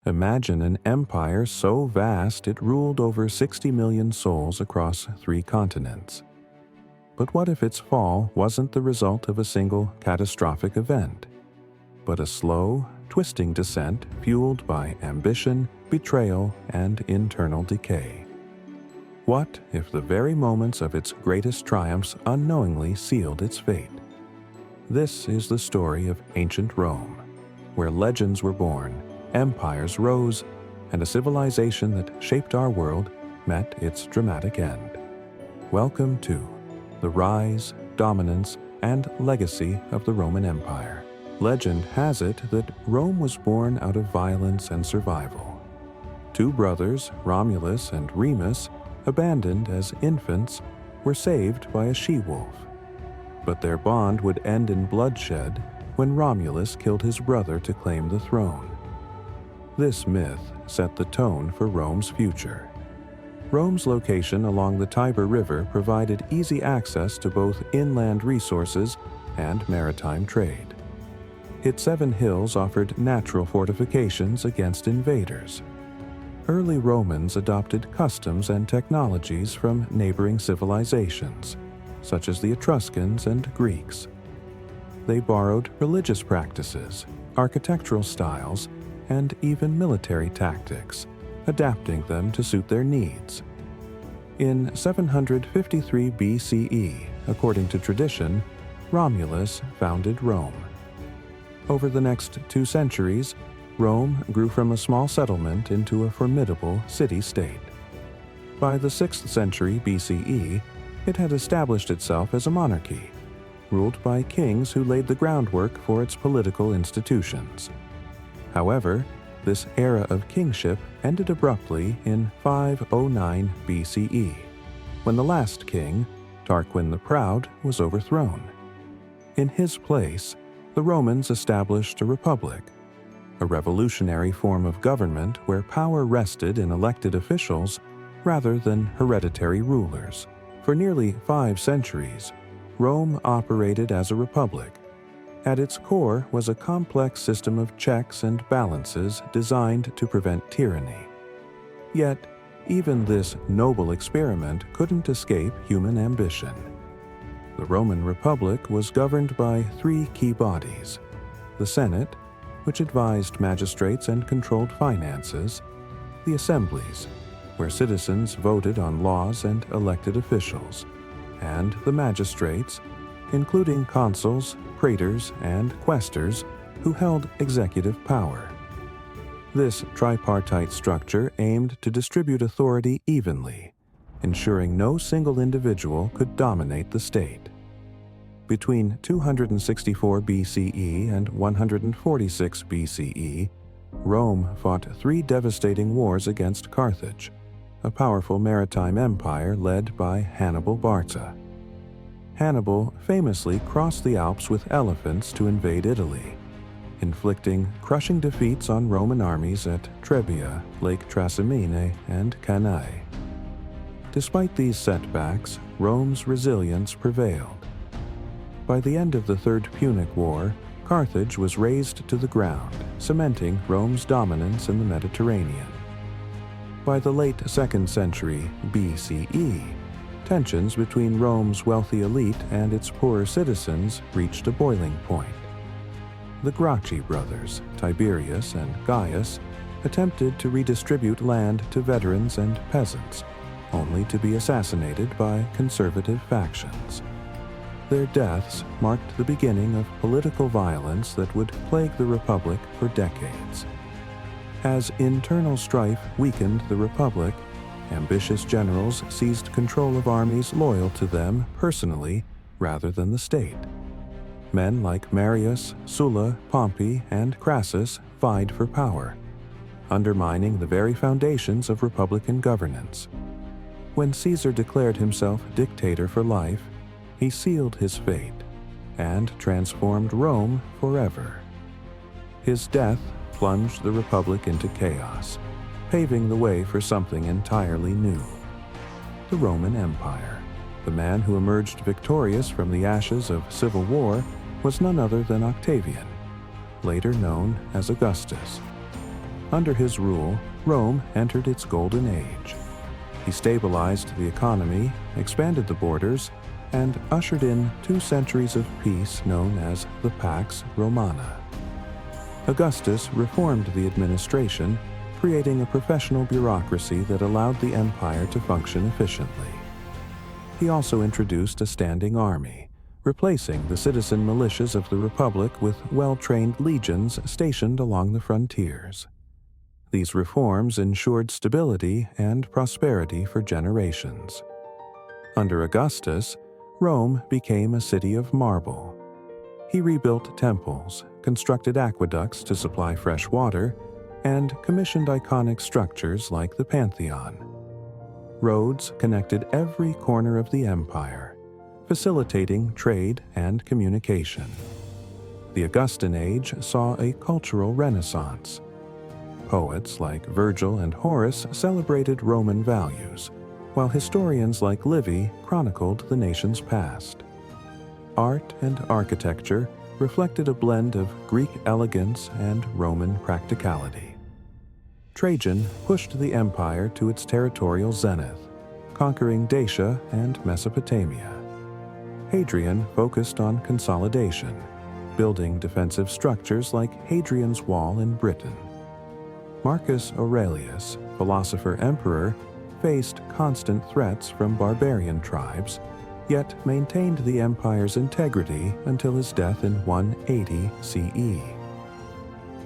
Imagine an empire so vast it ruled over 60 million souls across 3 continents. But what if its fall wasn't the result of a single catastrophic event, but a slow, twisting descent fueled by ambition, betrayal, and internal decay? What if the very moments of its greatest triumphs unknowingly sealed its fate? This is the story of ancient Rome, where legends were born, empires rose, and a civilization that shaped our world met its dramatic end. Welcome to the rise, dominance, and legacy of the Roman Empire. Legend has it that Rome was born out of violence and survival. 2 brothers, Romulus and Remus, abandoned as infants, were saved by a she-wolf. But their bond would end in bloodshed when Romulus killed his brother to claim the throne. This myth set the tone for Rome's future. Rome's location along the Tiber River provided easy access to both inland resources and maritime trade. Its 7 hills offered natural fortifications against invaders. Early Romans adopted customs and technologies from neighboring civilizations, such as the Etruscans and Greeks. They borrowed religious practices, architectural styles, and even military tactics, adapting them to suit their needs. In 753 BCE, according to tradition, Romulus founded Rome. Over the next 2 centuries, Rome grew from a small settlement into a formidable city-state. By the 6th century BCE, it had established itself as a monarchy, ruled by kings who laid the groundwork for its political institutions. However, this era of kingship ended abruptly in 509 BCE, when the last king, Tarquin the Proud, was overthrown. In his place, the Romans established a republic, a revolutionary form of government where power rested in elected officials rather than hereditary rulers. For nearly 5 centuries, Rome operated as a republic. At its core was a complex system of checks and balances designed to prevent tyranny. Yet, even this noble experiment couldn't escape human ambition. The Roman Republic was governed by 3 key bodies: the Senate, which advised magistrates and controlled finances; the assemblies, where citizens voted on laws and elected officials; and the magistrates, including consuls, praetors, and quaestors, who held executive power. This tripartite structure aimed to distribute authority evenly, ensuring no single individual could dominate the state. Between 264 BCE and 146 BCE, Rome fought 3 devastating wars against Carthage, a powerful maritime empire led by Hannibal Barca. Hannibal famously crossed the Alps with elephants to invade Italy, inflicting crushing defeats on Roman armies at Trebia, Lake Trasimene, and Cannae. Despite these setbacks, Rome's resilience prevailed. By the end of the Third Punic War, Carthage was razed to the ground, cementing Rome's dominance in the Mediterranean. By the late 2nd century BCE, tensions between Rome's wealthy elite and its poorer citizens reached a boiling point. The Gracchi brothers, Tiberius and Gaius, attempted to redistribute land to veterans and peasants, only to be assassinated by conservative factions. Their deaths marked the beginning of political violence that would plague the Republic for decades. As internal strife weakened the Republic, ambitious generals seized control of armies loyal to them personally rather than the state. Men like Marius, Sulla, Pompey, and Crassus vied for power, undermining the very foundations of republican governance. When Caesar declared himself dictator for life, he sealed his fate and transformed Rome forever. His death plunged the Republic into chaos, paving the way for something entirely new: the Roman Empire. The man who emerged victorious from the ashes of civil war was none other than Octavian, later known as Augustus. Under his rule, Rome entered its golden age. He stabilized the economy, expanded the borders, and ushered in 2 centuries of peace known as the Pax Romana. Augustus reformed the administration, creating a professional bureaucracy that allowed the empire to function efficiently. He also introduced a standing army, replacing the citizen militias of the Republic with well-trained legions stationed along the frontiers. These reforms ensured stability and prosperity for generations. Under Augustus, Rome became a city of marble. He rebuilt temples, constructed aqueducts to supply fresh water, and commissioned iconic structures like the Pantheon. Roads connected every corner of the empire, facilitating trade and communication. The Augustan age saw a cultural renaissance. Poets like Virgil and Horace celebrated Roman values, while historians like Livy chronicled the nation's past. Art and architecture reflected a blend of Greek elegance and Roman practicality. Trajan pushed the empire to its territorial zenith, conquering Dacia and Mesopotamia. Hadrian focused on consolidation, building defensive structures like Hadrian's Wall in Britain. Marcus Aurelius, philosopher-emperor, faced constant threats from barbarian tribes, yet maintained the empire's integrity until his death in 180 CE.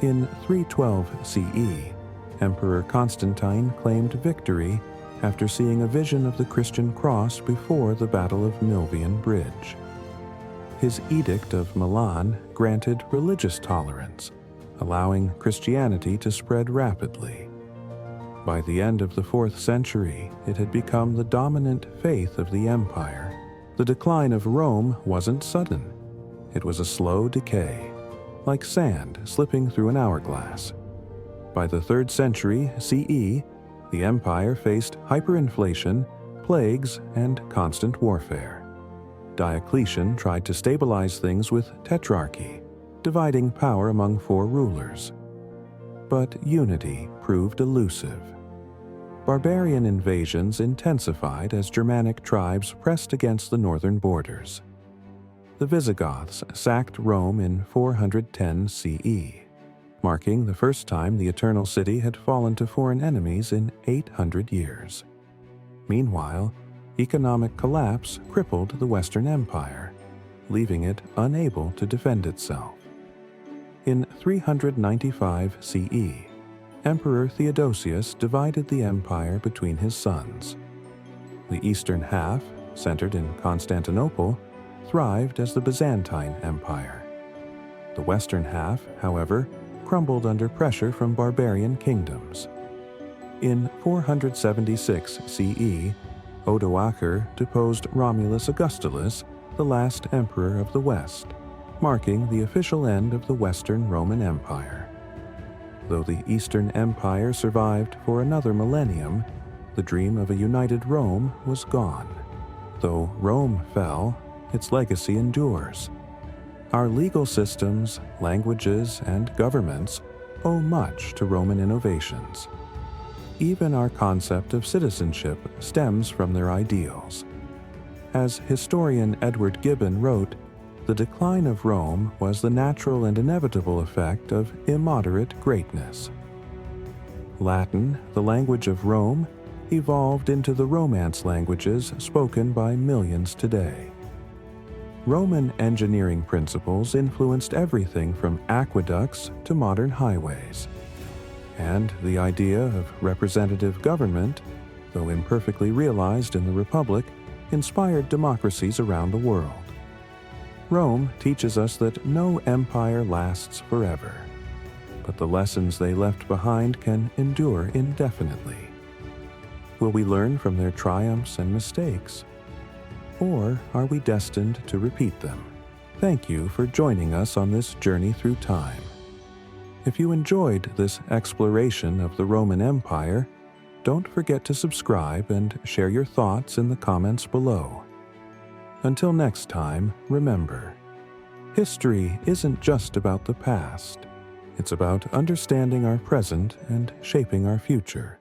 In 312 CE, Emperor Constantine claimed victory after seeing a vision of the Christian cross before the Battle of Milvian Bridge. His Edict of Milan granted religious tolerance, allowing Christianity to spread rapidly. By the end of the 4th century, it had become the dominant faith of the empire. The decline of Rome wasn't sudden. It was a slow decay, like sand slipping through an hourglass. By the 3rd century CE, the empire faced hyperinflation, plagues, and constant warfare. Diocletian tried to stabilize things with tetrarchy, dividing power among 4 rulers. But unity proved elusive. Barbarian invasions intensified as Germanic tribes pressed against the northern borders. The Visigoths sacked Rome in 410 CE, marking the first time the Eternal City had fallen to foreign enemies in 800 years. Meanwhile, economic collapse crippled the Western Empire, leaving it unable to defend itself. In 395 CE, Emperor Theodosius divided the empire between his sons. The eastern half, centered in Constantinople, thrived as the Byzantine Empire. The western half, however, crumbled under pressure from barbarian kingdoms. In 476 CE, Odoacer deposed Romulus Augustulus, the last emperor of the West, marking the official end of the Western Roman Empire. Though the Eastern Empire survived for another millennium, the dream of a united Rome was gone. Though Rome fell, its legacy endures. Our legal systems, languages, and governments owe much to Roman innovations. Even our concept of citizenship stems from their ideals. As historian Edward Gibbon wrote, the decline of Rome was the natural and inevitable effect of immoderate greatness. Latin, the language of Rome, evolved into the Romance languages spoken by millions today. Roman engineering principles influenced everything from aqueducts to modern highways. And the idea of representative government, though imperfectly realized in the Republic, inspired democracies around the world. Rome teaches us that no empire lasts forever, but the lessons they left behind can endure indefinitely. Will we learn from their triumphs and mistakes? Or are we destined to repeat them? Thank you for joining us on this journey through time. If you enjoyed this exploration of the Roman Empire, don't forget to subscribe and share your thoughts in the comments below. Until next time, remember, history isn't just about the past, It's about understanding our present and shaping our future.